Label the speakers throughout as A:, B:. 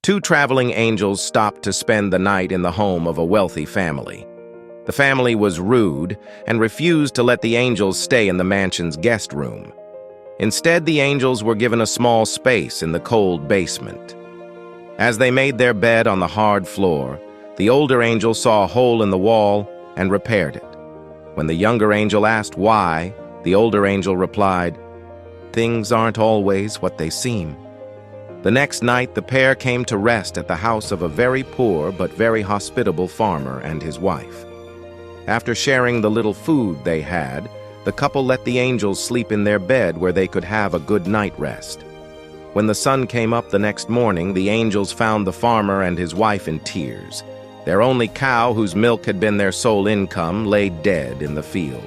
A: Two traveling angels stopped to spend the night in the home of a wealthy family. The family was rude and refused to let the angels stay in the mansion's guest room. Instead, the angels were given a small space in the cold basement. As they made their bed on the hard floor, the older angel saw a hole in the wall and repaired it. When the younger angel asked why, the older angel replied, "Things aren't always what they seem." The next night, the pair came to rest at the house of a very poor but very hospitable farmer and his wife. After sharing the little food they had, the couple let the angels sleep in their bed where they could have a good night rest. When the sun came up the next morning, the angels found the farmer and his wife in tears. Their only cow, whose milk had been their sole income, lay dead in the field.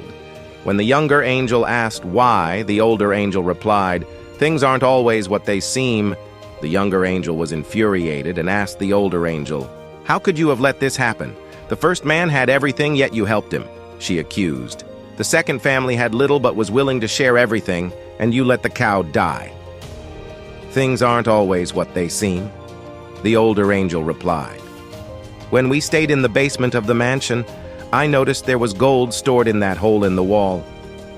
A: When the younger angel asked why, the older angel replied, "Things aren't always what they seem." The younger angel was infuriated and asked the older angel, "How could you have let this happen? The first man had everything, yet you helped him," she accused. "The second family had little but was willing to share everything, and you let the cow die." "Things aren't always what they seem," the older angel replied. "When we stayed in the basement of the mansion, I noticed there was gold stored in that hole in the wall.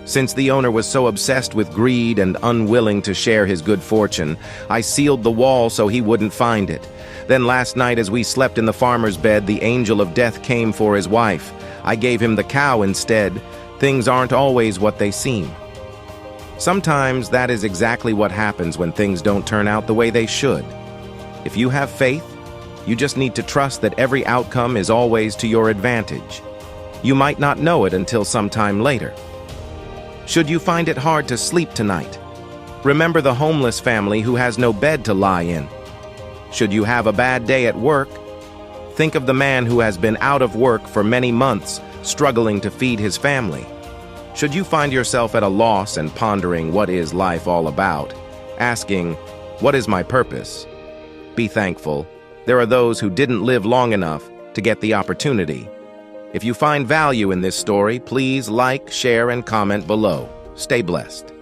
A: Since the owner was so obsessed with greed and unwilling to share his good fortune, I sealed the wall so he wouldn't find it. Then last night, as we slept in the farmer's bed, the angel of death came for his wife. I gave him the cow instead. Things aren't always what they seem." Sometimes that is exactly what happens when things don't turn out the way they should. If you have faith, you just need to trust that every outcome is always to your advantage. You might not know it until sometime later. Should you find it hard to sleep tonight, remember the homeless family who has no bed to lie in. Should you have a bad day at work, think of the man who has been out of work for many months, struggling to feed his family. Should you find yourself at a loss and pondering what is life all about, asking, "What is my purpose?" be thankful. There are those who didn't live long enough to get the opportunity. If you find value in this story, please like, share, and comment below. Stay blessed.